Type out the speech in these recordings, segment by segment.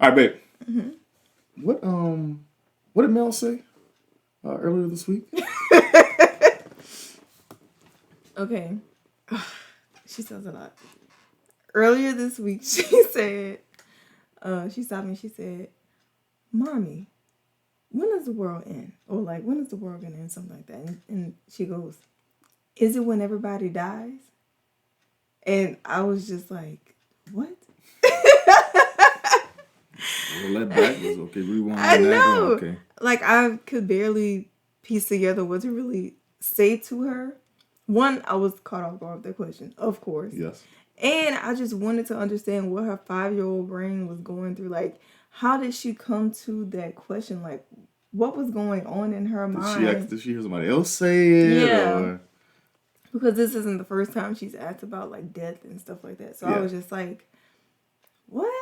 All right, babe. Mm-hmm. What did Mel say earlier this week? Okay. She says a lot. Earlier this week, she said, she stopped me. She said, "Mommy, when does the world end? Or like, when is the world gonna end?" Something like that. And she goes, "Is it when everybody dies?" And I was just like, "What?" Well, that backwards. Okay, rewind I that. know. Oh, okay. Like, I could barely piece together what to really say to her. One, I was caught off guard with that question, of course. Yes. And I just wanted to understand what her 5-year-old brain was going through. Like, how did she come to that question? Like, what was going on in her mind? Did she hear somebody else say it? Yeah. Or? Because this isn't the first time she's asked about, like, death and stuff like that. So I was just like, what?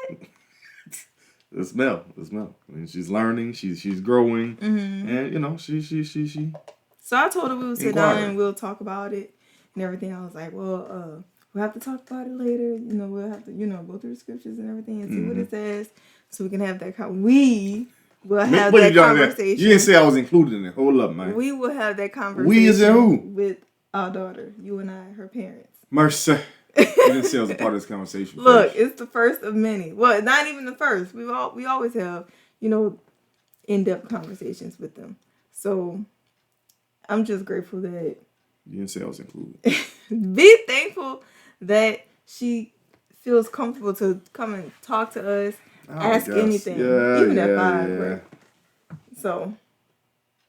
It's Mel. I mean, she's learning. She's growing. Mm-hmm. And, you know, she. So I told her we would sit down and we'll talk about it and everything. I was like, well, we'll have to talk about it later. You know, we'll have to, go through the scriptures and everything and see what it says so we can have that conversation. You didn't say I was included in it. Hold up, man. We will have that conversation. We is in who? With our daughter, you and I, her parents. Mercy. You didn't say I was a part of this conversation. Look, it's the first of many. Well, not even the first. We always have, in-depth conversations with them. So I'm just grateful that you didn't say I was included. Be thankful that she feels comfortable to come and talk to us, ask anything, even at 5. Yeah. Right? So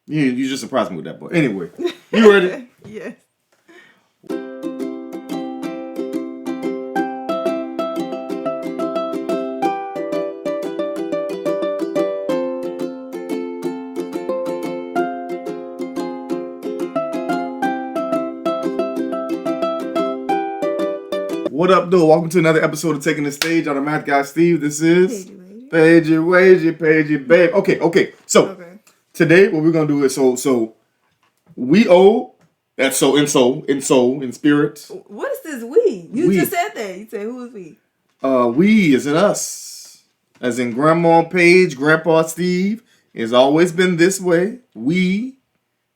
you just surprised me with that, boy. Anyway, you ready? Yes. What up, dude? Welcome to another episode of Taking the Stage. I'm the math guy, Steve. This is Paige, babe. Okay. So today, what we're gonna do is so we owe. That's so in spirit. What is this we? You just said that. You said who is we? We is in us, as in Grandma Paige, Grandpa Steve. It's always been this way. We,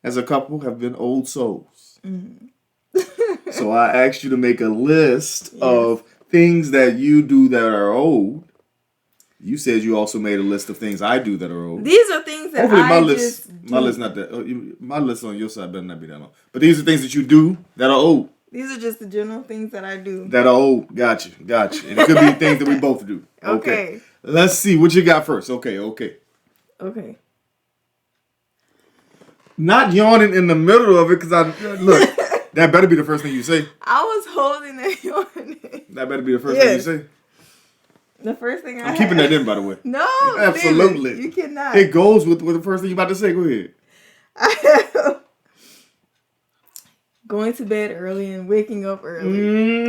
as a couple, have been old souls. Mm-hmm. So I asked you to make a list of things that you do that are old. You said you also made a list of things I do that are old. These are things that my list not that. My list on your side better not be that long. But these are things that you do that are old. These are just the general things that I do. That are old. Gotcha. And it could be things that we both do. Okay. Let's see what you got first. Okay. Not yawning in the middle of it because look. That better be the first thing you say. I was holding that yawning. That better be the first thing you say. The first thing I'm keeping that in, by the way. No, absolutely. Steven, you cannot. It goes with the first thing you're about to say. Go ahead. Going to bed early and waking up early.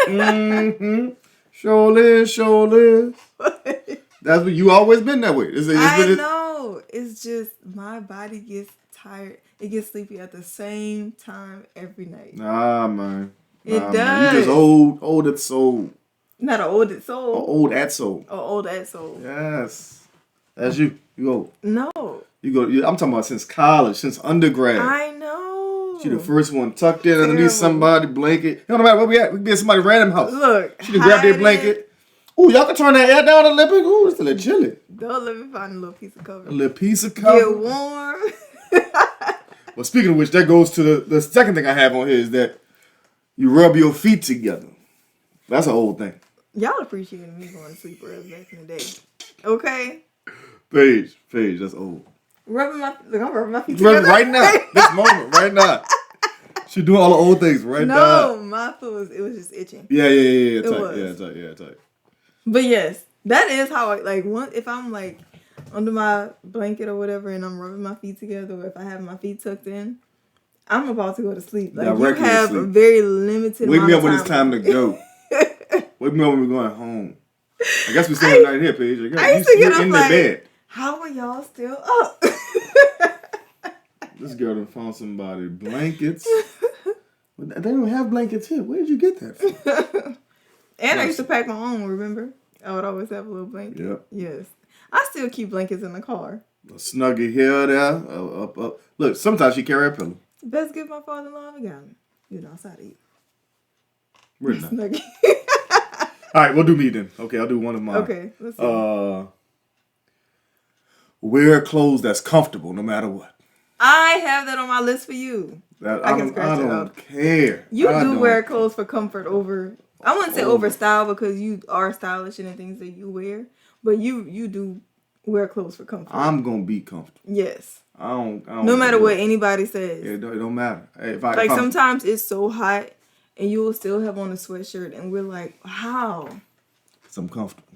Mm-hmm. Sure is. That's what you always been that way. I know. It's just my body gets tired. It gets sleepy at the same time every night. Nah, man. It does. Man. You just old at soul. Not an old at soul. Old at soul. Oh, old at soul. Yes. That's you. You old. No. You go. I'm talking about since college, since undergrad. I know. She the first one tucked in underneath somebody's blanket. It don't matter where we at. We can be at somebody's random house. Look. She can grab their blanket. Ooh, y'all can turn that air down a little bit. Ooh, it's a little chilly. Don't let me find a little piece of cover. Get warm. Well, speaking of which, that goes to the second thing I have on here is that you rub your feet together. That's an old thing. Y'all appreciated me going to sleep early back in the day. Okay? Paige, that's old. I'm rubbing my feet together. Right now. This moment, right now. She doing all the old things right now. No, my foot was just itching. Yeah. It tight. was. Yeah, tight. But yes, that is how if I'm like under my blanket or whatever and I'm rubbing my feet together, or if I have my feet tucked in, I'm about to go to sleep. Like, you have a very limited Wake amount me up of when it's time to go. Wake me up when we're going home. I guess we're staying the night here, Paige. I used to get up in like, the bed. How are y'all still up? This girl done found somebody blankets. They don't have blankets here. Where did you get that from? And I used to pack my own, remember? I would always have a little blanket. Yep. Yes. I still keep blankets in the car. A snuggie here, there, up. Look, sometimes she carry a pillow. Best gift my father-in-law ever got me. You know, outside to eat. We're not. Snuggie. All right, we'll do me then. Okay, I'll do one of mine. Okay, let's see. Wear clothes that's comfortable no matter what. I have that on my list for you. I don't care. You do wear clothes for comfort over. I wouldn't say over style because you are stylish in the things that you wear, but you do wear clothes for comfort. I'm gonna be comfortable. Yes. I don't no matter what anybody says. It don't matter. Hey, sometimes it's so hot and you will still have on a sweatshirt and we're like, how? Because I'm comfortable.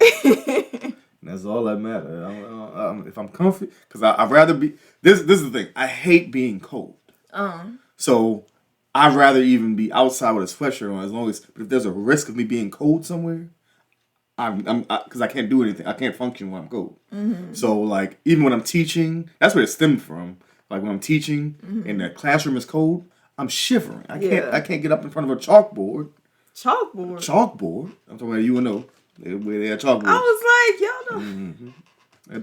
And that's all that matters. If I'm comfy, because I'd rather be. This is the thing. I hate being cold. So I'd rather even be outside with a sweatshirt on, as long as. But if there's a risk of me being cold somewhere, because I can't do anything. I can't function when I'm cold. Mm-hmm. So like even when I'm teaching, that's where it stemmed from. Like when I'm teaching and the classroom is cold, I'm shivering. I can't get up in front of a chalkboard. Chalkboard. I'm talking about UNO. Where they had chalkboards. I was like, y'all know. Mm-hmm.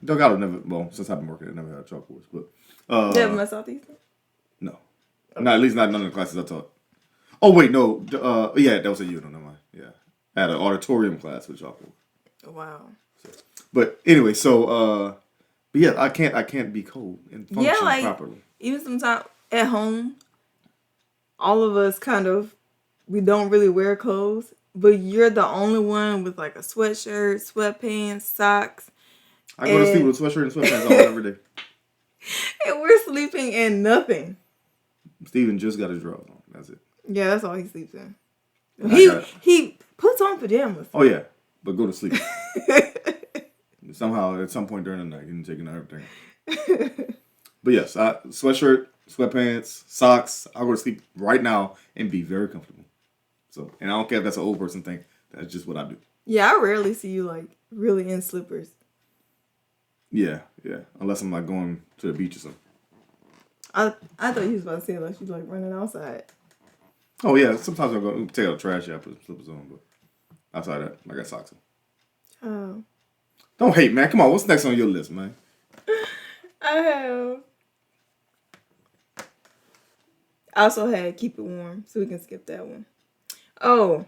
Doug Otto never. Well, since I've been working, I never had chalkboards. But never my Southeastern. No, not at least not none of the classes I taught. Oh wait, no. Yeah, that was at UNO. Never mind. Yeah, I had an auditorium class with chalkboard. Wow. So, but anyway, but yeah, I can't be cold and function properly. Even sometimes at home, all of us we don't really wear clothes, but you're the only one with like a sweatshirt, sweatpants, socks. I go to sleep with a sweatshirt and sweatpants on every day. And we're sleeping in nothing. Steven just got his drawers on. That's it. Yeah, that's all he sleeps in. He puts on pajamas. Oh yeah, but go to sleep. Somehow, at some point during the night, he's taking everything. But yes, sweatshirt, sweatpants, socks. I'll go to sleep right now and be very comfortable. So, and I don't care if that's an old person thing. That's just what I do. Yeah, I rarely see you like really in slippers. Yeah. Unless I'm like going to the beach or something. I thought you was about to say like you like running outside. Oh yeah, sometimes I'll go take out the trash. I put slippers on, but outside that, I got socks on. Oh. Don't hate, man. Come on, what's next on your list, man? I also had keep it warm, so we can skip that one. Oh,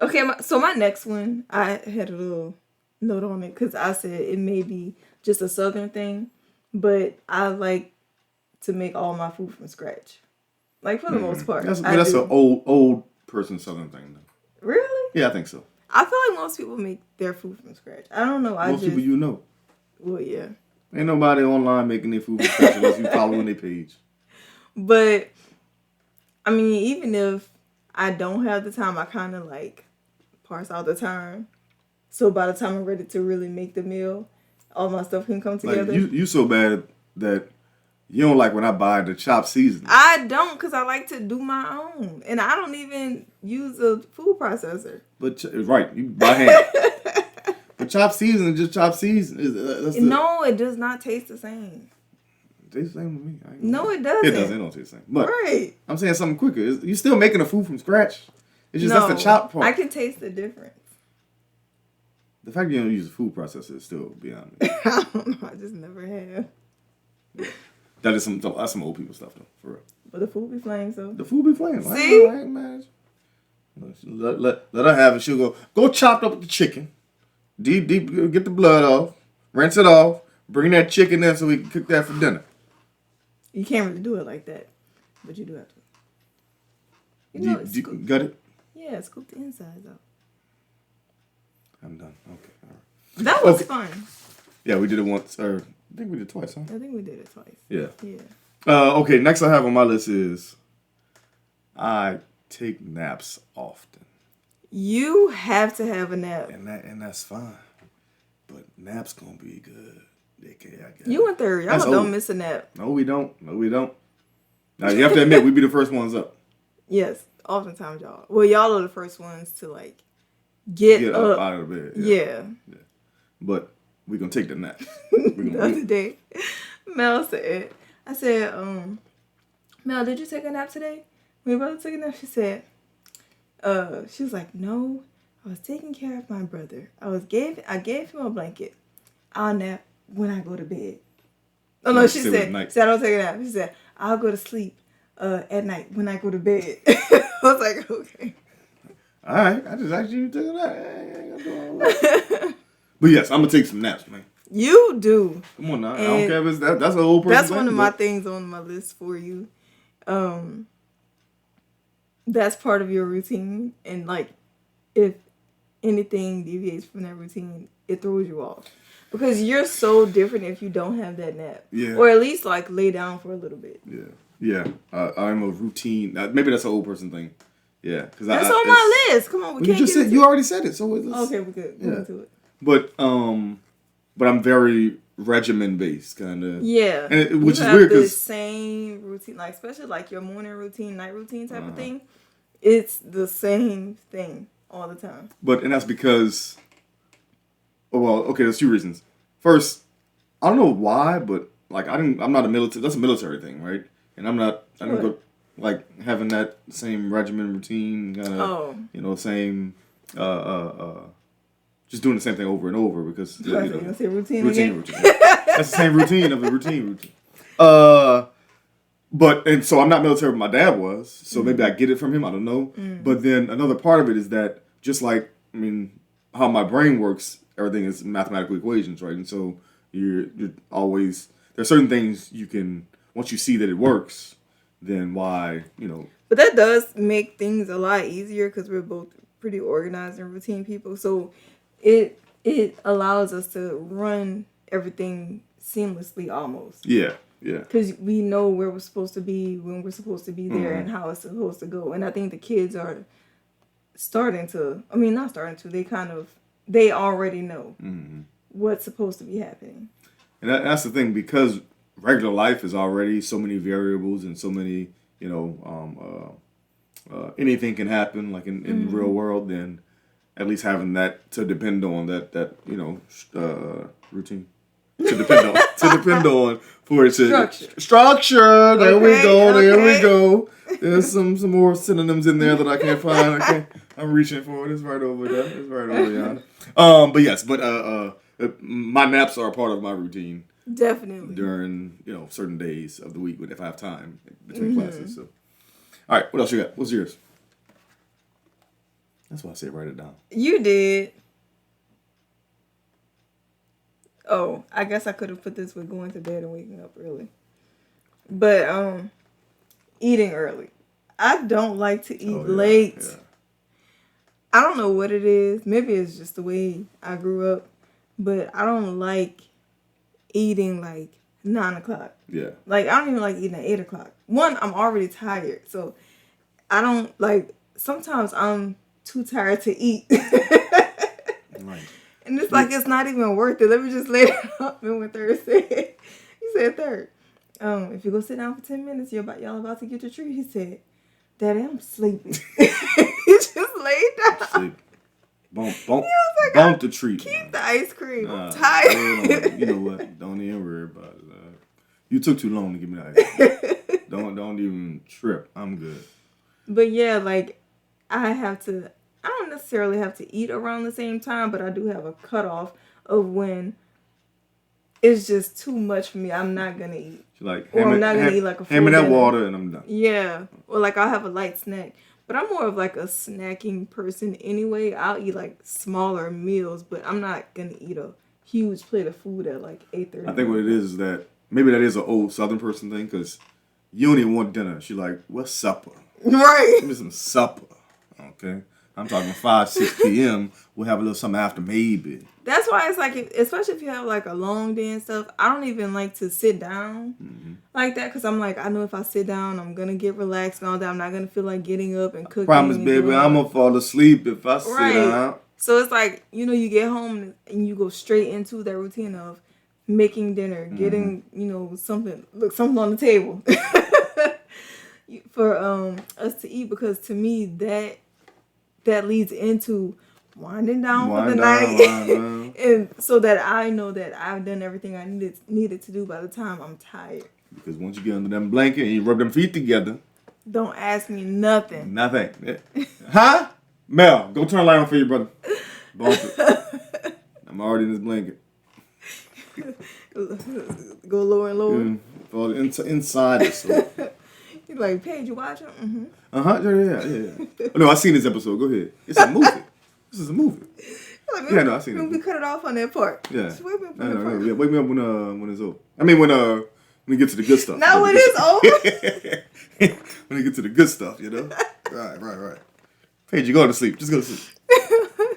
okay. So my next one, I had a little note on it because I said it may be just a Southern thing, but I like to make all my food from scratch. Like for the most part. That's an old person Southern thing, though. Really? Yeah, I think so. I feel like most people make their food from scratch. I don't know. Most people you know. Well, yeah. Ain't nobody online making their food from scratch unless you following their page. But I mean, even if I don't have the time, I kind of like parse out the time. So by the time I'm ready to really make the meal, all my stuff can come together. Like you so bad that you don't like when I buy the chopped seasoning. I don't, because I like to do my own. And I don't even use a food processor. But, right, you buy hand. But chopped seasoning is just chopped seasoning. No, it does not taste the same. It tastes the same to me. No, it doesn't. It doesn't. It don't taste the same. But right. I'm saying something quicker. You're still making the food from scratch. It's just that's the chopped part. I can taste the difference. The fact you don't use a food processor is still beyond me. I don't know. I just never have. Yeah. That's some old people stuff, though, for real. But the food be flame, so. The food be flame. See? I ain't mad. Let her have it. She'll go chop up the chicken. Deep, get the blood off. Rinse it off. Bring that chicken in so we can cook that for dinner. You can't really do it like that. But you do have to. You got it? Yeah, scoop the insides out. I'm done. Okay, all right. That was fun. Yeah, we did it once. Or I think we did it twice, huh? I think we did it twice. Yeah. Yeah. Okay, next I have on my list is I take naps often. You have to have a nap. And that's fine. But naps gonna be good. You and third. Y'all don't miss a nap. No, we don't. Now, you have to admit, we be the first ones up. Yes, oftentimes y'all. Well, y'all are the first ones to, like, get up out of the bed. Yeah. But we're going to take the nap. The other day, Mel said, Mel, did you take a nap today? We were about to take a nap. She said, she was like, no, I was taking care of my brother. I gave him a blanket. I'll nap when I go to bed. Oh no, she said I don't take a nap. She said, I'll go to sleep at night when I go to bed. I was like, okay. All right, I just asked you to take a nap. I ain't gonna do all that. But yes, I'm gonna take some naps, man. You do. Come on now. I don't care if it's that's an old person. That's one of my things on my list for you. That's part of your routine, and like if anything deviates from that routine, it throws you off. Because you're so different if you don't have that nap. Yeah. Or at least like lay down for a little bit. Yeah. Yeah. I'm a routine. Maybe that's an old person thing. Yeah. Cause that's on my list. Come on, we can't you just said you already said it. So okay, we're good. Go into it. But I'm very regimen based kind of. Yeah. And which is weird because same routine, like especially like your morning routine, night routine type of thing. It's the same thing all the time. And that's because. Well, okay, there's two reasons. First, I don't know why, but like I'm not a military. That's a military thing, right? And I don't go like having that same regimen routine kind of same just doing the same thing over and over because you gonna say routine. That's the same routine of a routine. And so I'm not military, but my dad was, so maybe I get it from him. I don't know. But then another part of it is that just like how my brain works, everything is mathematical equations, right? And so you're always there's certain things you can once you see that it works, then why But that does make things a lot easier because we're both pretty organized and routine people. So it allows us to run everything seamlessly almost. Yeah. Yeah. Because we know where we're supposed to be, when we're supposed to be there, and how it's supposed to go. And I think the kids are they already know what's supposed to be happening. And that's the thing, because regular life is already so many variables and so many, anything can happen, like in the real world, then at least having that to depend on that routine. To depend on for it to structure. There we go. There's some more synonyms in there that I can't find. Okay, I'm reaching for it. It's right over there. It's right over yonder. My naps are a part of my routine. Definitely During certain days of the week if I have time between classes. So, all right, what else you got? What's yours? That's why I said write it down. You did. Oh, I guess I could have put this with going to bed and waking up early. But eating early. I don't like to eat late. Yeah. I don't know what it is. Maybe it's just the way I grew up. But I don't like eating like 9 o'clock. Yeah. Like I don't even like eating at 8 o'clock. One, I'm already tired. So I don't like sometimes I'm too tired to eat. Right. And it's like it's not even worth it. Let me just lay it up. And when Third said, he said, Third, if you go sit down for 10 minutes, y'all about to get your treat. He said, Daddy, I'm sleepy. He just laid down. Sleep. Bump the treat. Keep the ice cream. I'm tired. You know what? Don't even worry about it. You took too long to give me the ice cream. Don't even trip. I'm good. But yeah, like I don't necessarily have to eat around the same time, but I do have a cutoff of when it's just too much for me. I'm not gonna eat. I'm not gonna eat like a full hand me that dinner. water and I'm done. Yeah. Or like I'll have a light snack. But I'm more of like a snacking person anyway. I'll eat like smaller meals, but I'm not gonna eat a huge plate of food at like 8:30. I think what it is that maybe that is an old Southern person thing because you don't even want dinner. She's like, what's supper? Right. Give me some supper. Okay. I'm talking 5, 6 p.m. We'll have a little something after maybe. That's why it's like, especially if you have like a long day and stuff, I don't even like to sit down like that because I'm like, I know if I sit down, I'm going to get relaxed and all that. I'm not going to feel like getting up and cooking. Promise, baby, I'm going to fall asleep if I sit down. So it's like, you get home and you go straight into that routine of making dinner, getting, something on the table for us to eat because to me that leads into winding down for the night. And so that I know that I've done everything I needed to do by the time I'm tired. Because once you get under them blanket and you rub them feet together. Don't ask me nothing. Nothing. Huh? Mel, go turn the light on for you, brother. Bump it. I'm already in this blanket. Go lower and lower. For the inside it. So. He's like, Paige, you watching? Mm-hmm. Yeah. Oh, no, I seen this episode. Go ahead. It's a movie. This is a movie. Like, Yeah, no, I seen it. We cut it off on that part. Yeah. Just wake me up on I that know, part. yeah. Wake me up when it's over. I mean, when we get to the good stuff. Not when it's over. When we get to the good stuff, you know. Right. Paige, you go to sleep. Just go to sleep.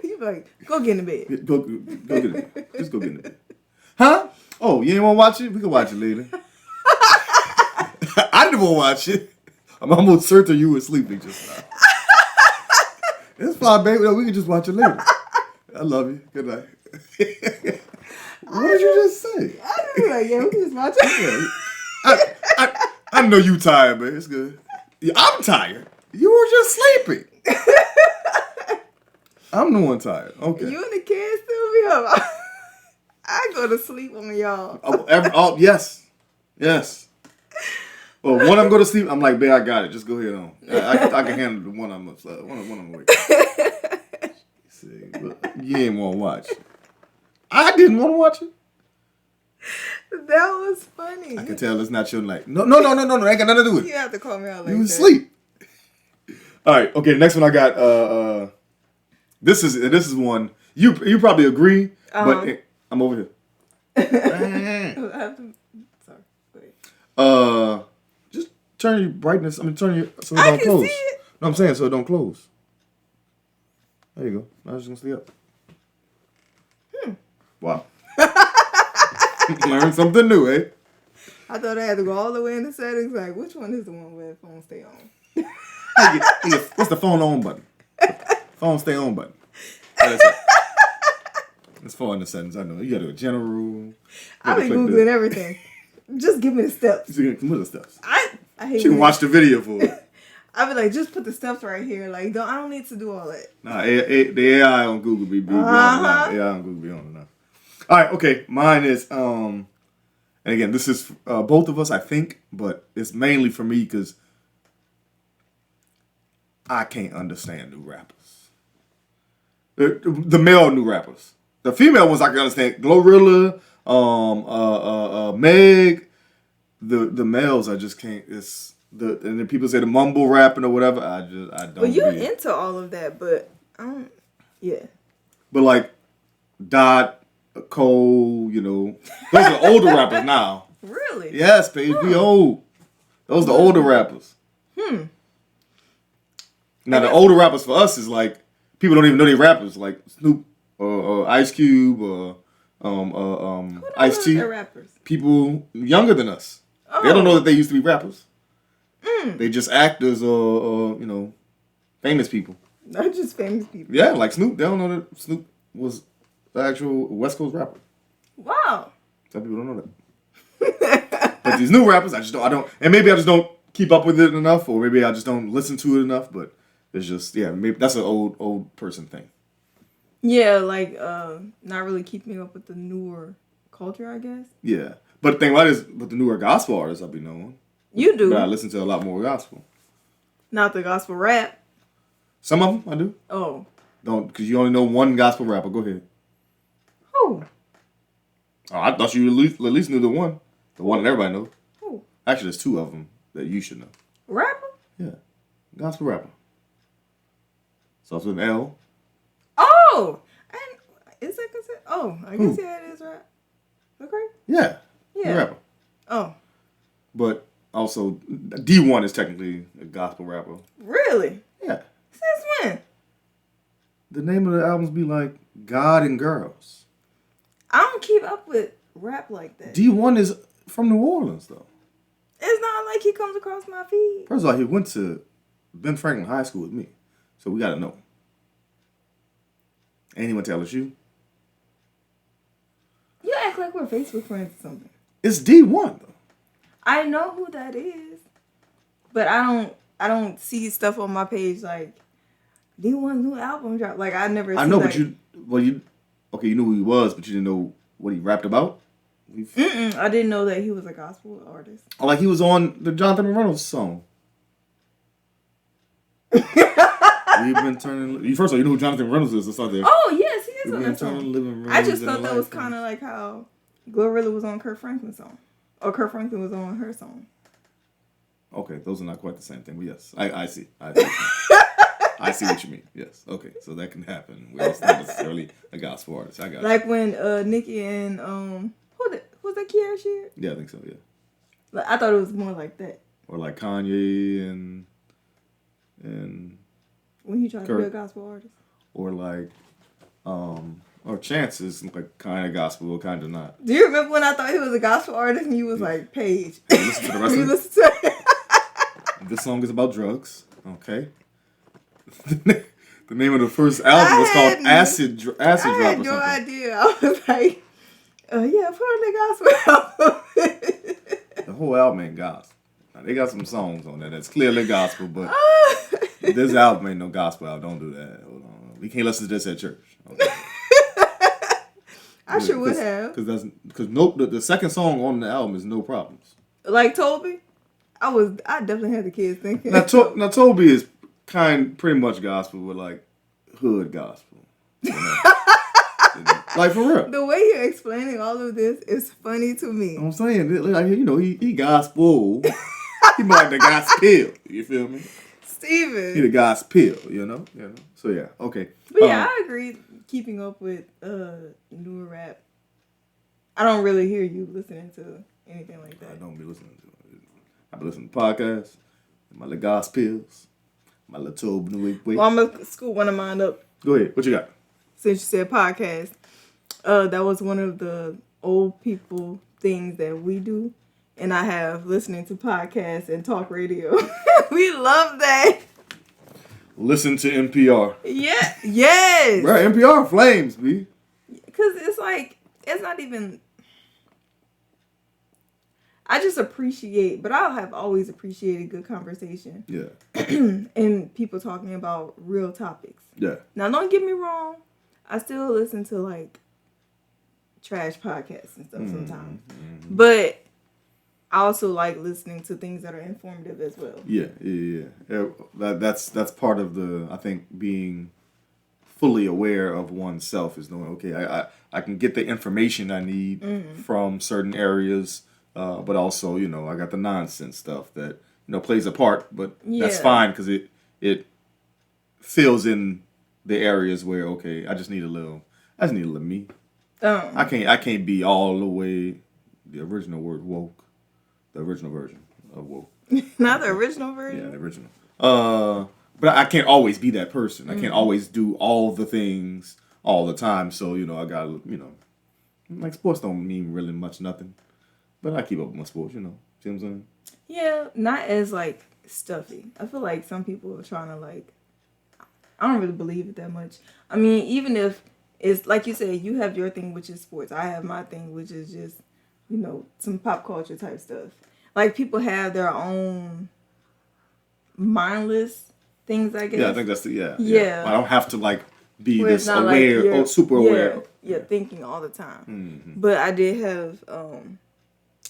You like, go get in the bed. Go get in the bed. Just go get in the bed. Huh? Oh, you ain't want to watch it? We can watch it later. I didn't want to watch it. I'm almost certain you were sleeping just now. It's fine, baby. No, we can just watch it later. I love you. Good night. What did you just say? I was like, yeah, we can just watch it. I know you tired, man. It's good. Yeah, I'm tired. You were just sleeping. I'm the one tired. Okay. You and the kids still be up. I go to sleep on y'all. Yes. Well, when I'm going to sleep, I'm like, babe, I got it. Just go ahead on. I can handle the one I'm awake. See, you ain't want to watch. I didn't want to watch it. That was funny. I can tell it's not your night. No. Ain't got nothing to do with it. You have to call me out like You that. was asleep. All right. Okay. Next one I got. This is one you probably agree, but I'm over here. Sorry. Go ahead. Just turn your brightness. Turn your so it I don't can close. see it. No, I'm saying so it don't close. There you go. Now I'm just gonna stay up. Wow. Learn something new, eh? I thought I had to go all the way in the settings. Like, which one is the one where the phone stay on? What's the phone on button? Phone stay on button. Oh, that's it. It's far in the settings. I know. You got to do a general. I've been Googling everything. Just give me the steps. What are the steps? I hate She can watch the video for it. I'd be like, just put the steps right here. Like, I don't need to do all that. Nah, the AI on Google be on now. AI on Google be on now. All right, okay. Mine is, and again, this is both of us, I think, but it's mainly for me because I can't understand new rappers. The male new rappers. The female ones I can understand. Glorilla, Meg. The males I just can't. And then people say the mumble rapping or whatever. I don't. Well, you're into all of that, but I don't. Yeah. But like Dot, Cole, those are the older rappers now. Really? Yes, Paige, we old. Those are the older rappers. Now the older rappers for us is like people don't even know they rappers, like Snoop or Ice Cube or Ice T. Rappers. People younger than us. Oh. They don't know that they used to be rappers. They just actors or famous people. Not just famous people. Yeah, like Snoop. They don't know that Snoop was the actual West Coast rapper. Wow. Some people don't know that. But these new rappers, I don't, and maybe I just don't keep up with it enough, or maybe I just don't listen to it enough, but it's just, maybe that's an old person thing. Yeah, like, not really keeping up with the newer culture, I guess. Yeah. But the thing about it is, with the newer gospel artists I'll be knowing. You do. But I listen to a lot more gospel. Not the gospel rap. Some of them I do. Oh. Don't, because you only know one gospel rapper. Go ahead. Who? Oh, I thought you at least knew the one. The one that everybody knows. Who? Actually, there's two of them that you should know. Rapper? Yeah. Gospel rapper. Starts with an L. Oh! And is that considered? Oh, I guess it is rap. Okay. Yeah. Yeah. Rapper. Oh. But also, D1 is technically a gospel rapper. Really? Yeah. Since when? The name of the albums be like God and Girls. I don't keep up with rap like that. D1 is from New Orleans, though. It's not like he comes across my feed. First of all, he went to Ben Franklin High School with me. So we got to know. And he went to LSU. You act like we're Facebook friends or something. It's D1, though. I know who that is. But I don't see stuff on my page like D1's new album drop. Like I never. I know, but you knew who he was, but you didn't know what he rapped about. I didn't know that he was a gospel artist. Like he was on the Jonathan Reynolds song. We've been turning. First of all, you know who Jonathan Reynolds is? That's out there. Oh yes, he is We've on been that song. turning living rooms I just thought into that was life kind of like how Glorilla was on Kurt Franklin's song, or Kurt Franklin was on her song. Okay, those are not quite the same thing, but yes, I see. I see what you mean. Yes. Okay, so that can happen. Where it's not necessarily a gospel artist. I got you. Like when Nicki and was that Kiara Sheard? Yeah, I think so. Yeah. Like, I thought it was more like that. Or like Kanye and when he tried to be a gospel artist. Or like or Chance is like kind of gospel, kind of not. Do you remember when I thought he was a gospel artist and you was like, Paige? Listen to the rest of it. Listen to it. This song is about drugs. Okay. The name of the first album was called Acid Drop. I had no idea. I was like, yeah, put on the gospel album. The whole album ain't gospel. Now, they got some songs on there that's clearly gospel, but this album ain't no gospel album. Don't do that. Hold on. We can't listen to this at church. Okay. I sure would have. Because the second song on the album is No Problems. Like Toby? I definitely had the kids thinking. Now Toby is pretty much gospel with like hood gospel. You know? Like for real. The way you're explaining all of this is funny to me. I'm saying, like, you know, he gospel. He more like the gospel. You feel me? Steven. He the gospel. You know. So yeah, okay. But yeah, I agree. Keeping up with newer rap. I don't really hear you listening to anything like that. I don't be listening to it. I be listening to podcasts, my little gospels, my little Toby. Well, I'm gonna scoop one of mine up. Go ahead. What you got? Since you said podcast, that was one of the old people things that we do, and I have listening to podcasts and talk radio. We love that. Listen to NPR. Yeah. Yes. Right. NPR flames, B. Because it's like it's not even. I just appreciate, but I have always appreciated good conversation. Yeah. And people talking about real topics. Yeah. Now, don't get me wrong. I still listen to, like, trash podcasts and stuff sometimes. Mm-hmm. But I also like listening to things that are informative as well. Yeah. That's part of I think, being fully aware of oneself is knowing, okay, I can get the information I need from certain areas. But also, you know, I got the nonsense stuff that, you know, plays a part, but that's fine because it fills in the areas where, okay, I just need a little me. I can't be all the way the original word woke, the original version of woke. Not the original version? Yeah, the original. But I can't always be that person. I can't always do all the things all the time. So, you know, I got, you know, like sports don't mean really much nothing. But I keep up with my sports, you know. See what I'm saying? Yeah, not as, like, stuffy. I feel like some people are trying to, like... I don't really believe it that much. I mean, even if it's... Like you said, you have your thing, which is sports. I have my thing, which is just, you know, some pop culture type stuff. Like, people have their own mindless things, I guess. Yeah, I think that's Yeah. I don't have to, like, be this aware, like super aware. Yeah, thinking all the time. Mm-hmm. But I did have...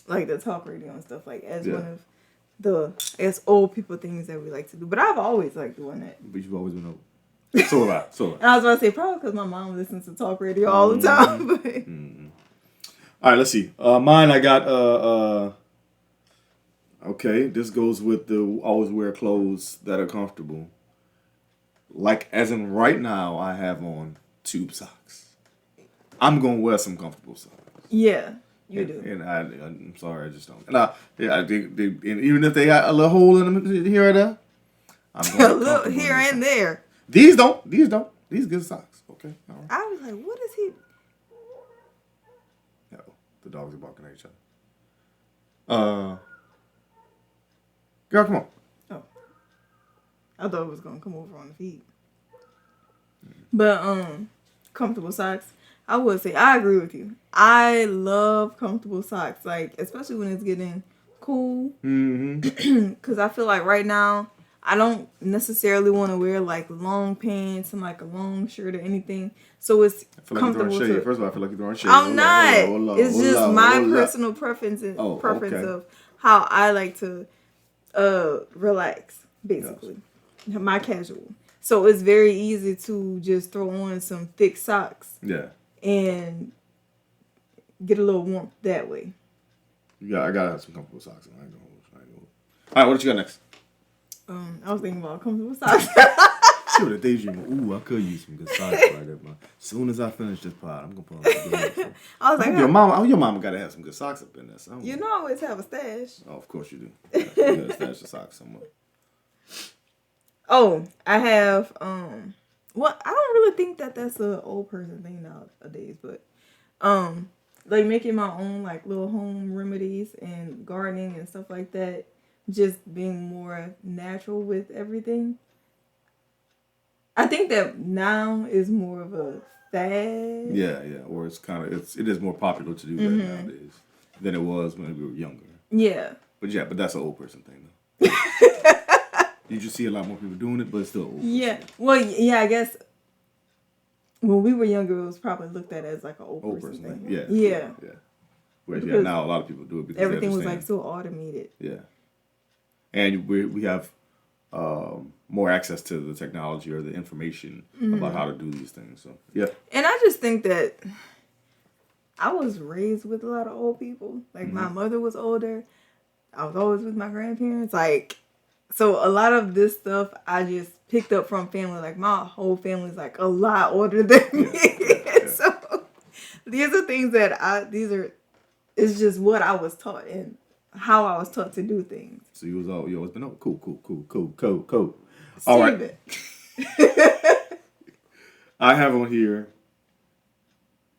like the talk radio and stuff, like as one of the old people things that we like to do. But I've always liked doing that. But you've always been old. So have I. And I was about to say probably because my mom listens to talk radio all the time. But. All right, let's see. Mine, I got okay. This goes with the always wear clothes that are comfortable. Like as in right now, I have on tube socks. I'm gonna wear some comfortable socks. Yeah. You do. And I'm sorry, I just don't. And and even if they got a little hole in them here or there, I'm going a little here and there. These don't. These good socks. Okay. All right. I was like, what is he? No, the dogs are barking at each other. Girl, come on. Oh, I thought it was gonna come over on the feet. But comfortable socks. I would say I agree with you. I love comfortable socks, like especially when it's getting cool. Because I feel like right now I don't necessarily want to wear like long pants and like a long shirt or anything. So it's comfortable. Like first of all, I feel like you're throwing shade. I'm not. It's just my personal preference of how I like to relax, basically. Gotcha. My casual. So it's very easy to just throw on some thick socks. Yeah. And get a little warmth that way. I gotta have some comfortable socks. I ain't gonna hold you. All right, what you got next? I was thinking about comfortable socks. Sure, the daydream. Ooh, I could use some good socks right there, man. As soon as I finish this pod, I'm gonna put on some good ones. I was like, your mama gotta have some good socks up in there. So you know, I always have a stash. Oh, of course you do. You gotta stash the socks somewhere. Oh, I have. Well, I don't really think that that's an old person thing nowadays, but like making my own like little home remedies and gardening and stuff like that. Just being more natural with everything. I think that now is more of a fad. Yeah, or it is more popular to do that nowadays than it was when we were younger. Yeah. But that's an old person thing though. You just see a lot more people doing it, but it's still old. Yeah. Well, yeah, I guess when we were younger, it was probably looked at as like an old person thing. Yeah. Whereas now a lot of people do it because everything was like so automated. Yeah. And we have more access to the technology or the information about how to do these things. So yeah. And I just think that I was raised with a lot of old people. Like my mother was older. I was always with my grandparents. Like, so a lot of this stuff I just picked up from family. Like my whole family's like a lot older than me. Yeah. So these are things that it's just what I was taught and how I was taught to do things. So you always been cool. All right. I have on here,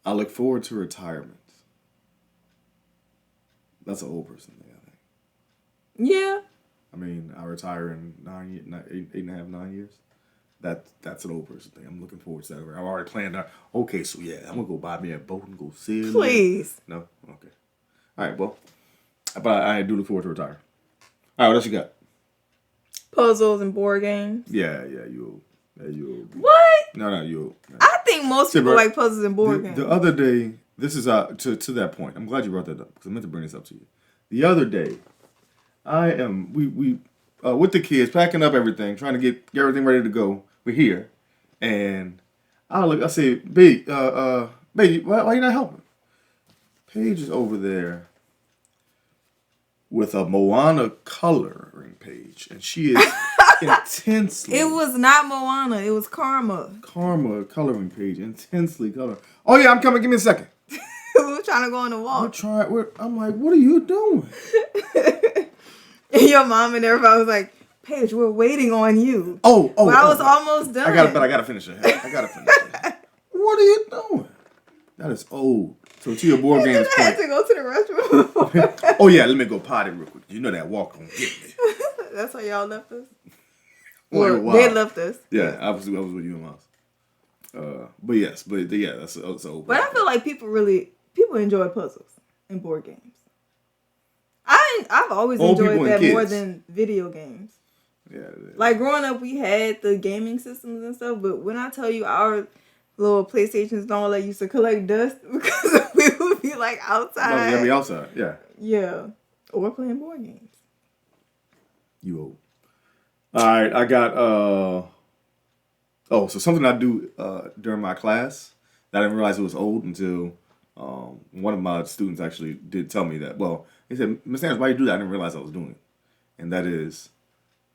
I look forward to retirement. That's an old person thing, I think. Yeah. I mean, I retire in 8.5, 9 years. That's an old person thing. I'm looking forward to that. I've already planned out. Okay, so yeah, I'm gonna go buy me a boat and go sail. Please. No? Okay. All right, well, but I do look forward to retiring. All right, what else you got? Puzzles and board games. Yeah, you old. What? No, you old. I think most people like puzzles and board games. The other day, this is to that point. I'm glad you brought that up because I meant to bring this up to you. The other day, we with the kids packing up everything, trying to get everything ready to go. We're here, and I say, baby, why you not helping? Paige is over there with a Moana coloring page, and she is intensely. It was not Moana. It was Karma. Karma coloring page, intensely coloring. Oh yeah, I'm coming. Give me a second. We were trying to go on the walk. I'm like, what are you doing? And your mom and everybody was like, Paige, we're waiting on you. I was almost done. I gotta finish it. What are you doing? That is old. So to your board games point. I had to go to the restroom. Oh yeah, let me go potty real quick. You know that walk gonna get me. That's how y'all left us? Wow. They left us. Yeah, I was with you and Mouse. That's old. But I feel like people enjoy puzzles and board games. I've always enjoyed that more than video games. Yeah. Like growing up, we had the gaming systems and stuff, but when I tell you our little PlayStations and all that used to collect dust because we would be like outside. No, be outside, yeah. Yeah. Or playing board games. You old. Alright, I got so something I do during my class that I didn't realize it was old until one of my students actually did tell me that. Well, he said, Miss Sanders, why you do that? I didn't realize I was doing it. And that is,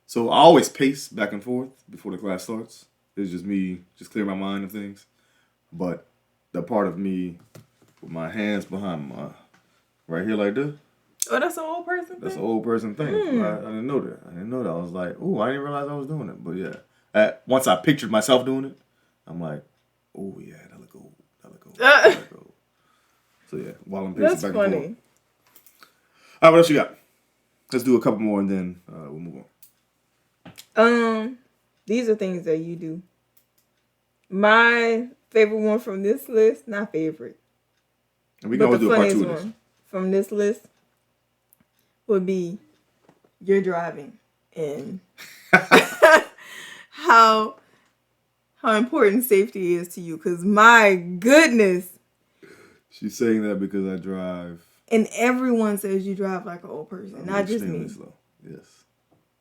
so I always pace back and forth before the class starts. It's just me, just clear my mind of things. But the part of me with my hands behind my, right here like this. Oh, that's an old person thing? That's an old person thing. I didn't know that. I was like, oh, I didn't realize I was doing it. But yeah, once I pictured myself doing it, I'm like, oh yeah, that look old. So yeah, while I'm pacing back and forth. All right, what else you got? Let's do a couple more and then we'll move on. These are things that you do. My favorite one from this list, not favorite. And we can always do a part 2 of this. From this list would be your driving and how important safety is to you. Because my goodness. She's saying that because I drive. And everyone says you drive like an old person, not just me. Slow. Yes.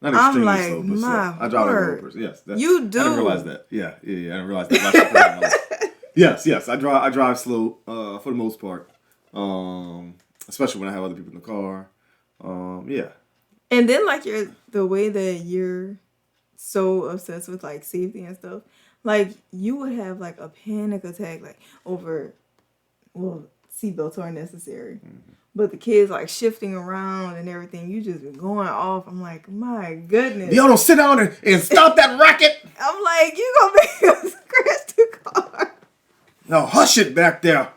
Not I'm extremely like, slow, but my slow. I drive like a word. road person. Yes, You do. I didn't realize that. Yeah. I didn't realize that. I should put that on my list. Yes. I drive slow for the most part. Especially when I have other people in the car. Yeah. And then like the way that you're so obsessed with like safety and stuff, like you would have like a panic attack like over, well, seatbelts aren't necessary. Mm-hmm. But the kids like shifting around and everything, you just been going off. I'm like, my goodness. Y'all don't sit down and stop that racket. I'm like, you gonna make us crash the car. No, hush it back there.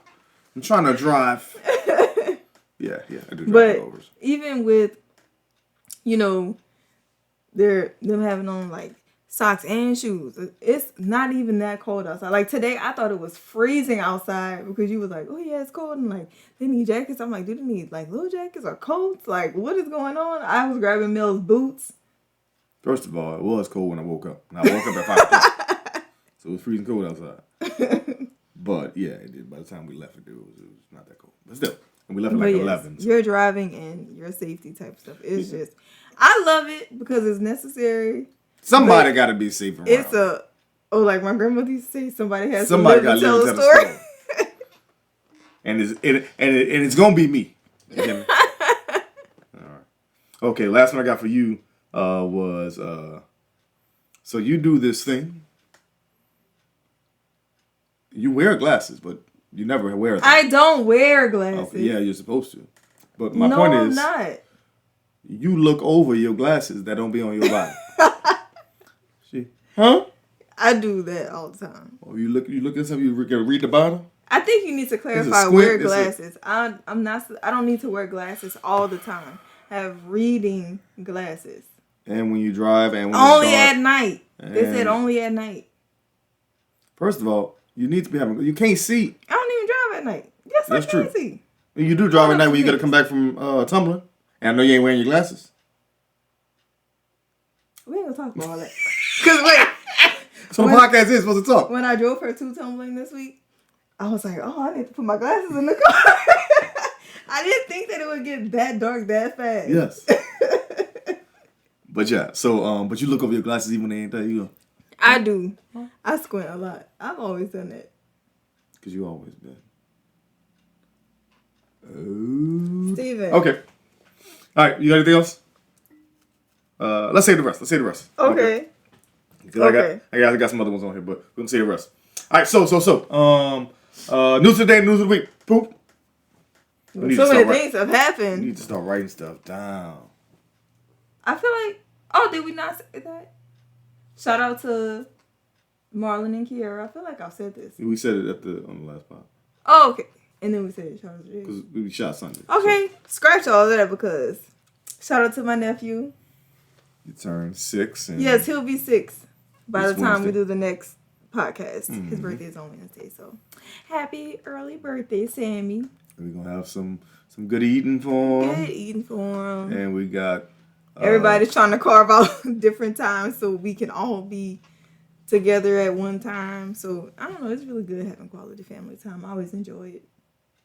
I'm trying to drive. Yeah, I do drive but overs. Even with, them having on like socks and shoes, it's not even that cold outside. Like today, I thought it was freezing outside because you was like, oh yeah, it's cold, and like they need jackets. I'm like, do they need like little jackets or coats? Like what is going on? I was grabbing Mel's boots. First of all, it was cold when I woke up. And I woke up at 5 o'clock. So it was freezing cold outside. But yeah, it did. By the time we left it was not that cold. But still, and we left at like 11. So. Your driving and your safety type stuff is just, I love it because it's necessary. Somebody got to be safe around. It's like my grandmother used to say, somebody has to live tell a story. And it's gonna be me. All right. Okay, last one I got for you was so you do this thing. You wear glasses, but you never wear them. I don't wear glasses. Okay, yeah, you're supposed to. But my point is, I'm not. You look over your glasses that don't be on your body. Huh? I do that all the time. Oh, you look at something, you gotta read the bottom? I think you need to clarify wear glasses. I don't need to wear glasses all the time. I have reading glasses. And when you drive and when only it's dark, at night. They said only at night. First of all, you need to be having, you can't see. I don't even drive at night. Yes, that's true. See. You do drive at night when you gotta come back from tumbling. And I know you ain't wearing your glasses. We ain't gonna talk about all that. Cause wait. So the podcast is supposed to talk. When I drove her to tumbling this week, I was like, oh, I need to put my glasses in the car. I didn't think that it would get that dark that fast. Yes. But yeah, so but you look over your glasses even when they ain't there, you know. I do. I squint a lot. I've always done that. Cause you always been. Oh. Steven. Okay. All right, you got anything else? Let's say the rest. Okay. Okay. I got some other ones on here, but we're gonna say the rest. All right. So. News of the day, news of the week. Poop. So many things have happened. You need to start writing stuff down. I feel like. Oh, did we not say that? Shout out to Marlon and Kiara. I feel like I've said this. We said it on the last pod. Oh, okay. And then we said shout out to because we shot Sunday. Okay, so. Scratch all of that because shout out to my nephew. He turned 6. And yes, he'll be 6 by the time Wednesday. we do the next podcast. Mm-hmm. His birthday is on Wednesday, so happy early birthday, Sammy. We're gonna have some good eating for him. Good eating for him. And we got everybody's trying to carve out different times so we can all be together at one time. So I don't know, it's really good having quality family time. I always enjoy it.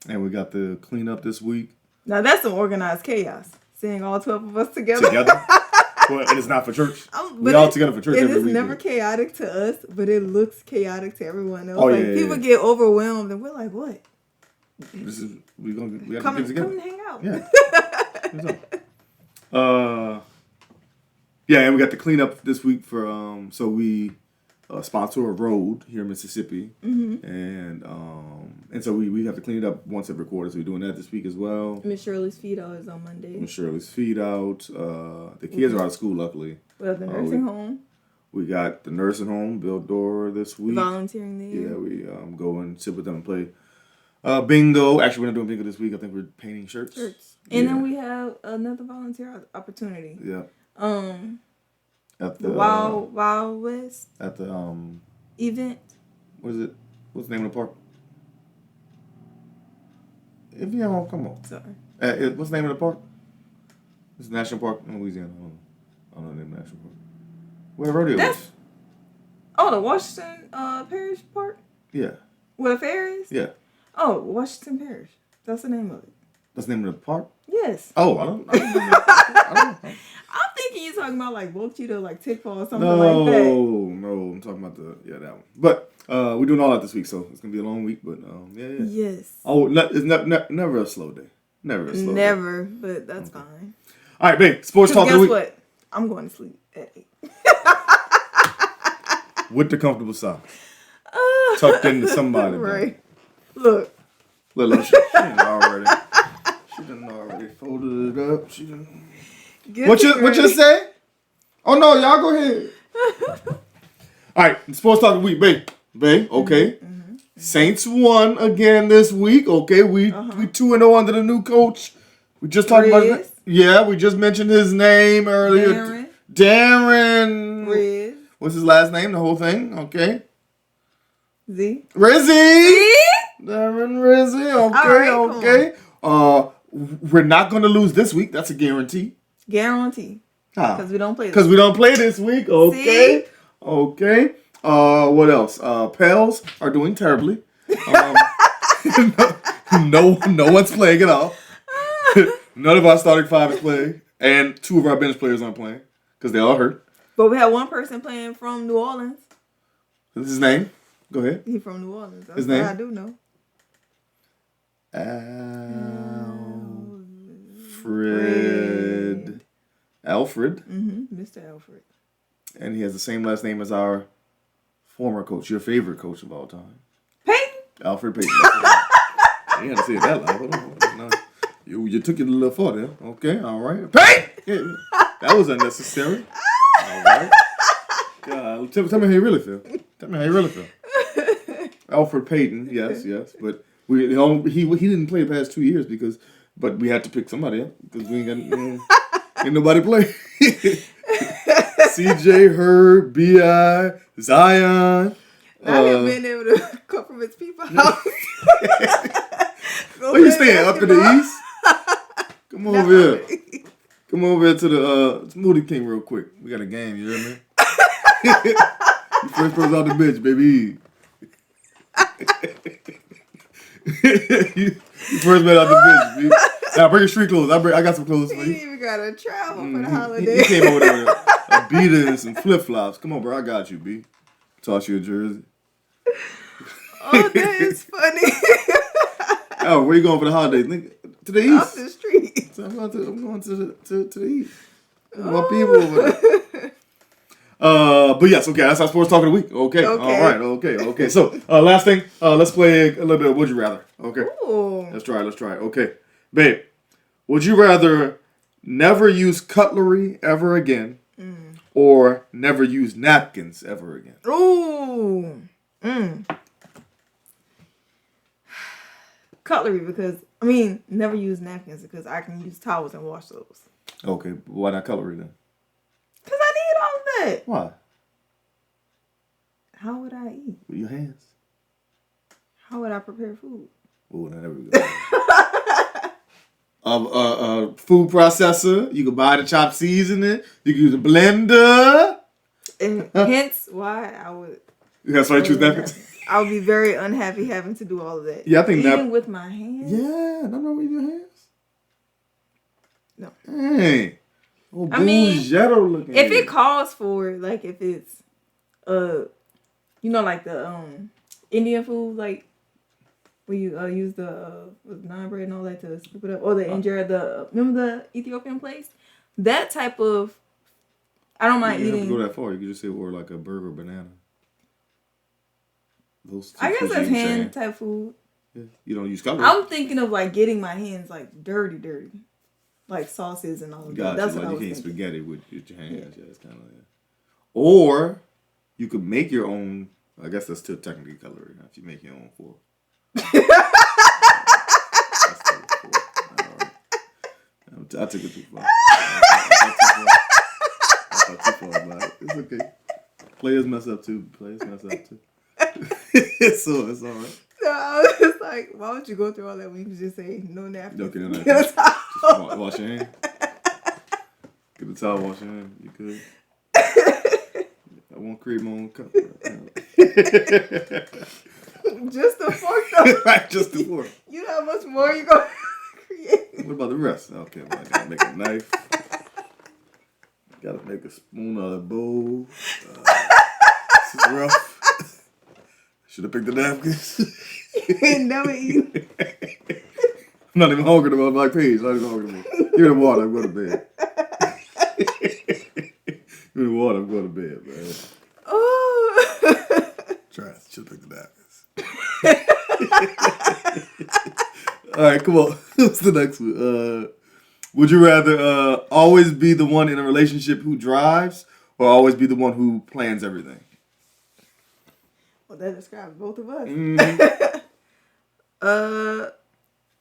And we got the cleanup this week. Now that's some organized chaos. Seeing all 12 of us together. Well, and it's not for church. We all together for church every week. It's never chaotic to us, but it looks chaotic to everyone else. Oh, like people get overwhelmed, and we're like, "What? We have to get together. Come and hang out." Yeah. Yeah, and we got the cleanup this week for so we sponsor a road here in Mississippi, and so we have to clean it up once every quarter. So we're doing that this week as well. Miss Shirley's feed out is on Monday. Miss Shirley's feed out. The kids are out of school, luckily. We have the nursing home. We got the nursing home, Bill Dora this week. Volunteering there. Yeah, we go and sit with them and play bingo. Actually, we're not doing bingo this week. I think we're painting shirts. And then we have another volunteer opportunity. Yeah. At the Wild West. At the event. What is it? What's the name of the park? If you don't come on. Sorry. What's the name of the park? It's a national park in Louisiana. I don't know the name of the national park. Where rodeo is? Oh, the Washington Parish Park? Yeah. Where the fair is? Yeah. Oh, Washington Parish. That's the name of it. That's the name of the park? Yes. Oh, I don't know. I'm thinking you're talking about like Wolf Cheetah, like Tickfall or something like that. No, I'm talking about that one. But we're doing all that this week, so it's gonna be a long week. But yeah. Yes. Oh, it's never a slow day. Never a slow day. Never, but that's fine. All right, babe. Sports talk of the week. Guess what? I'm going to sleep at 8. With the comfortable socks. Tucked into somebody. Right. Look. She done already folded it up. She done. What you say? Oh no, y'all go ahead. All right, sports talk of the week, babe. Okay. Mm-hmm. Saints won again this week. Okay, we 2-0 under the new coach. We just talked about it. Yeah, we just mentioned his name earlier. Darren. Riz. What's his last name? The whole thing. Okay. Z. Rizzy. Darren Rizzy. Okay. Right, we're not going to lose this week. That's a guarantee. Guarantee. Because we don't play. Because we don't play this week. Okay. See? Okay. What else? Pels are doing terribly. No one's playing at all. None of our starting five is playing, and 2 of our bench players aren't playing because they all hurt. But we have one person playing from New Orleans. What's his name? Go ahead. He's from New Orleans. That's his name? I do know. Alfred. Mr. Alfred. And he has the same last name as our former coach, your favorite coach of all time. Peyton. Alfred Payton. You had to say it that loud. You took it a little far there. Okay, all right. Peyton! That was unnecessary. All right. God, tell me how you really feel. Alfred Payton, yes. But he didn't play the past 2 years but we had to pick somebody else because we ain't nobody play. CJ, Herb, B.I., Zion. Now him being able to come from his people's house. Where you staying? Up in the east? Come over here. Come over here to the Smoothie King real quick. We got a game, you hear me? You first person on the bench, baby. you first man on the bench, baby. Now bring your street clothes. I got some clothes for you. He ain't even got to travel for the holiday. He came over there with a beater and some flip-flops. Come on, bro. I got you, B. Toss you a jersey. Oh, that is funny. Oh, where you going for the holidays? To the east. Off the street. So I'm going to the east. My people over there. But yes, okay, that's our sports talk of the week. Okay. All right, okay. So, last thing, let's play a little bit of Would You Rather. Okay. Ooh. Let's try. Okay. Babe, would you rather never use cutlery ever again or never use napkins ever again? Ooh. Cutlery never use napkins because I can use towels and wash those. Okay, why not cutlery then? Because I need all of that. Why? How would I eat? With your hands. How would I prepare food? Oh, there we go. Food processor. You can buy the chopped seasoning. You can use a blender. And hence why I would. That's why you choose napkins. I would be very unhappy having to do all of that. Yeah, I think even with my hands. Yeah, nothing wrong with your hands. No. Hey. Oh, looking if it calls for like if it's like the Indian food, like when you use the naan bread and all that to scoop it up, or the injera, remember the Ethiopian place? That type of, I don't mind eating. You don't have to go that far. You could just say or like a burger, banana. I guess that's hand type food. Yeah. You don't use cutlery. I'm thinking of like getting my hands like dirty, like sauces and all of that. That's what I was thinking. You can't spaghetti with your hands. Yeah, it's kind of like. Or you could make your own. I guess that's still technically cutlery if you make your own fork. I took it too far. It's okay. Players mess up too. So it's all right. So I was just like, why would you go through all that when you could just say no napkins? Okay, no napkins. Just wash your hand. Get the towel, wash your hand. You could. I won't create my own cup. Just the fork though. Right, just the fork. You know how much more you gonna create. What about the rest? Okay, well, I gotta make a knife. Gotta make a spoon out of a bowl. This is rough. Should have picked the napkins. You ain't never eaten. I'm not even hungry about Black Page. Not even hungry. Give me the water. I'm going to bed. Give me the water. I'm going to bed, man. Oh. Trash. Should have picked the napkins. All right, come on. What's the next one? Would you rather always be the one in a relationship who drives or always be the one who plans everything? Well, that describes both of us. Mm-hmm.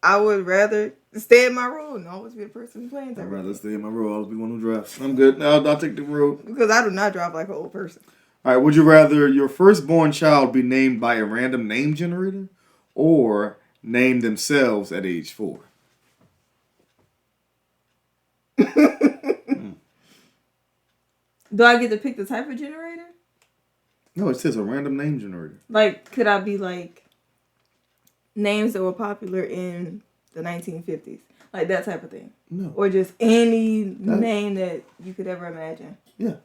I would rather stay in my role and always be the person who plans I'd everything. rather stay in my role. Always be one who drives. I'm good. Now I'll take the road. Because I do not drive like an old person. All right. Would you rather your firstborn child be named by a random name generator or name themselves at age 4? Do I get to pick the type of generator? No, it says a random name generator. Like, could I be like names that were popular in the 1950s? Like that type of thing? No. Or just any name that you could ever imagine? Yeah.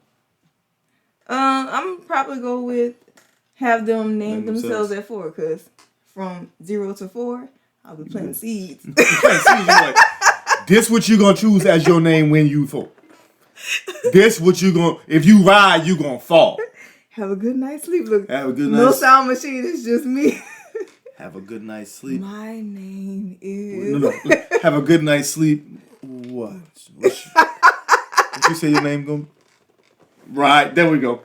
I'm probably go with have them name themselves at 4 because from 0 to 4, I'll be planting seeds. Like, this what you gonna choose as your name when you 4. This what you gonna, if you ride, you gonna fall. Have a good night's sleep. Look, have a good no sound machine. It's just me. Have a good night's sleep. My name is. No. Have a good night's sleep. What you say your name gonna? Right, there we go.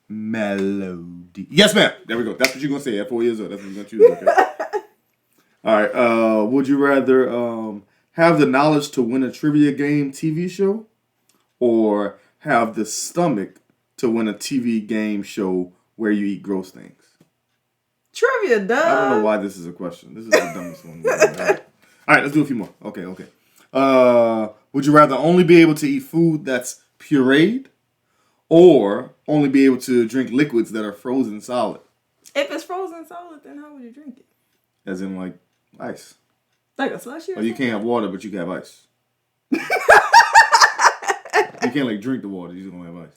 Melody. Yes, ma'am. There we go. That's what you're gonna say at 4 years old. That's what you're gonna choose. Okay. All right. Would you rather have the knowledge to win a trivia game TV show, or have the stomach to win a TV game show where you eat gross things? Trivia, duh. I don't know why this is a question. This is the dumbest one. All right, let's do a few more. Okay. Would you rather only be able to eat food that's pureed, or only be able to drink liquids that are frozen solid? If it's frozen solid, then how would you drink it? As in, like, ice. Like a slushy? Or you can't have water, but you can have ice. You can't, like, drink the water. You just gonna have ice.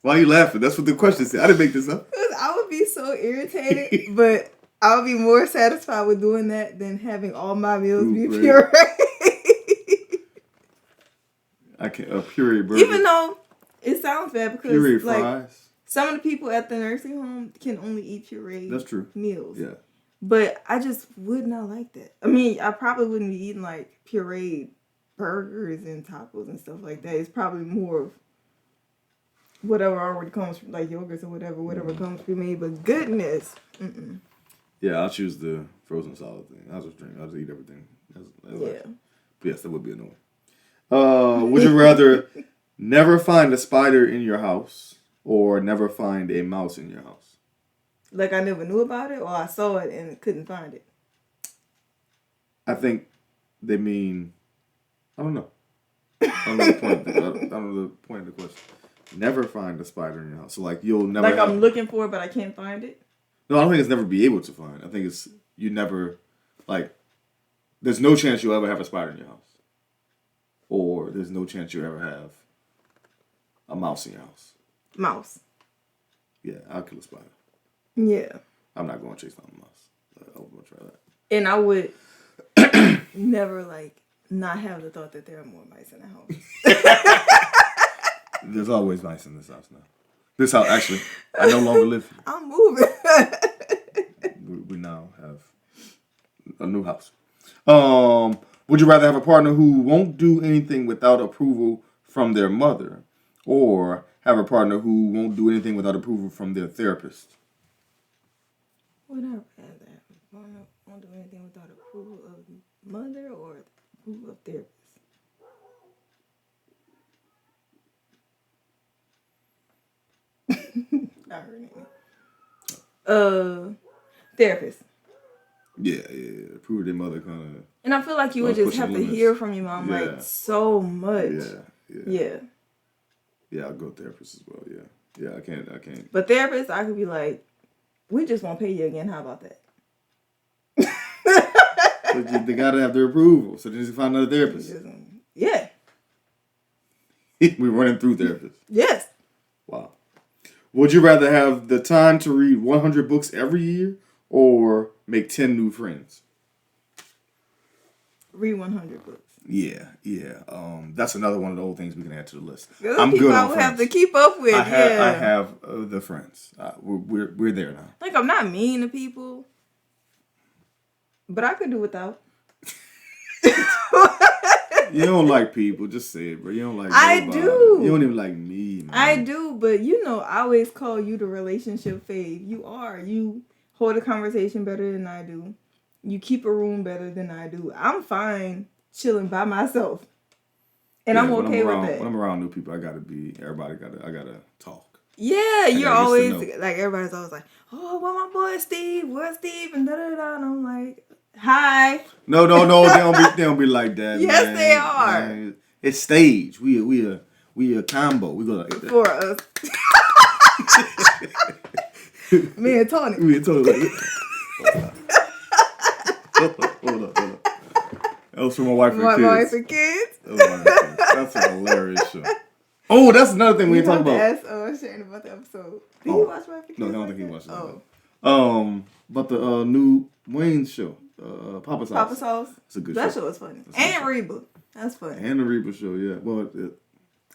Why are you laughing? That's what the question said. I didn't make this up. Because I would be so irritated, but I would be more satisfied with doing that than having all my meals be pure. I can't. A puree burger. Even though it sounds bad because puree like fries. some of the people at the nursing home can only eat puree. That's true. Meals. Yeah. But I just would not like that. I mean, I probably wouldn't be eating like pureed burgers and tacos and stuff like that. It's probably more of whatever already comes from, like yogurts or whatever comes pre-made. But goodness. Mm-mm. Yeah, I'll choose the frozen solid thing. I'll just drink. I'll just eat everything. That's yeah. Yes, that would be annoying. Would you rather never find a spider in your house or never find a mouse in your house? Like I never knew about it, or I saw it and couldn't find it? I think they mean, I don't know. I don't know the point. I don't know the point of the question. Never find a spider in your house. So like you'll never. Like I'm looking for it, but I can't find it. No, I don't think it's never be able to find. I think it's you never, like, there's no chance you'll ever have a spider in your house. Or there's no chance you'll ever have a mouse in your house. Mouse. Yeah, I'll kill a spider. Yeah. I'm not going to chase down a mouse. I would try that. And I would never, like, not have the thought that there are more mice in the house. There's always mice in this house now. This house, actually, I no longer live here. I'm moving. We now have a new house. Would you rather have a partner who won't do anything without approval from their mother, or have a partner who won't do anything without approval from their therapist? Would I rather have a partner who won't do anything without approval of mother or approval of therapist? I heard it. Therapist. Yeah. Approve their mother kind of. And I feel like you would just have to hear from your mom like so much. Yeah. Yeah, I'll go therapist as well. Yeah, I can't. But therapist, I could be like, we just won't pay you again. How about that? they gotta have their approval. So they just find another therapist. Yeah. We're running through therapists. Yes. Wow. Would you rather have the time to read 100 books every year or make 10 new friends? Read 100 books. Yeah. That's another one of the old things we can add to the list. I'm good. I would have to keep up with. I have the friends. We're there now. Like, I'm not mean to people, but I could do without. You don't like people, just say it, bro. You don't like I nobody. do. You don't even like me, man. I do, but I always call you the relationship fave. You are. You hold a conversation better than I do. You keep a room better than I do. I'm fine chilling by myself. And I'm okay with that. When I'm around new people, I gotta talk. Yeah, you're always like, everybody's always like, oh, where my boy Steve? Where's Steve? And da-da-da. And I'm like, hi. No, they don't be like that. Yes, man. they are. Man. It's Staige. We a combo. We go like that. For us. Me and Tony. Like Hold up. That was from my wife and kids. My wife and kids. That's a hilarious show. Oh, that's another thing we ain't talking about. Ask Shane about the episode. Did he watch Wife and Kids? No, I don't think he watched it. But the new Wayne show, Papa Sauce. Papa Sauce. It's a good show. That show was funny. And Reba. That's funny. And the Reba show, yeah. Well,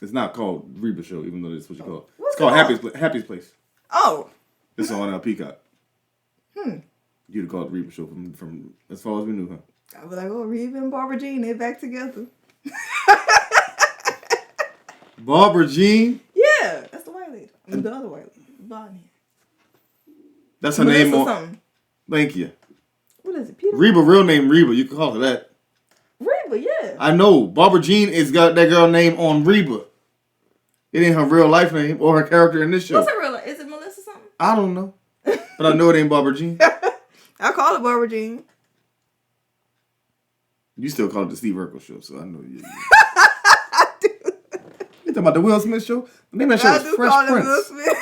it's not called Reba show, even though that's what you call it. What's it's called Happy's Place. Oh. It's on Peacock. You'd have called it Reba show from as far as we knew, huh? I was like, oh, Reba and Barbara Jean, they're back together. Barbara Jean? Yeah, that's the white lady. The other white lady. Blonde hair. That's her name on. Something. Thank you. What is it? Peter? Reba, real name Reba. You can call her that. Reba, yeah. I know. Barbara Jean has got that girl name on Reba. It ain't her real life name or her character in this show. What's her real life? Is it Melissa something? I don't know. But I know it ain't Barbara Jean. I call it Barbara Jean. You still call it the Steve Urkel show, so I know you. I do. You talking about the Will Smith show? The name of that show is Fresh Prince. Will Smith.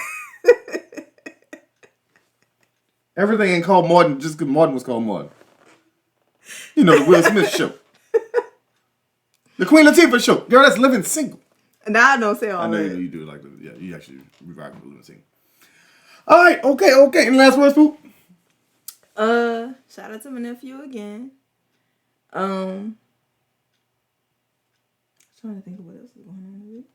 Everything ain't called Martin just because Martin was called Martin. You know, the Will Smith show. The Queen Latifah show. Girl, that's Living Single. Now I don't say all that. I know you do like yeah, you actually revive Living Single. All right, okay. And last words, Poop? Shout out to my nephew again. Trying to think of what else is going on this week.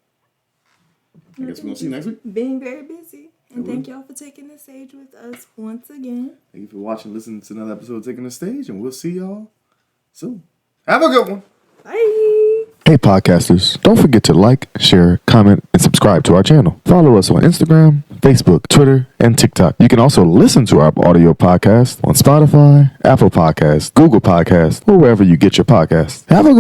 I guess we're going to see you next week. Being very busy. And thank y'all for taking the stage with us once again. Thank you for watching, listening to another episode of Taking the Stage, and we'll see y'all soon. Have a good one. Bye. Hey podcasters, don't forget to like, share, comment, and subscribe to our channel. Follow us on Instagram, Facebook, Twitter, and TikTok. You can also listen to our audio podcast on Spotify, Apple Podcasts, Google Podcasts, or wherever you get your podcasts. Have a good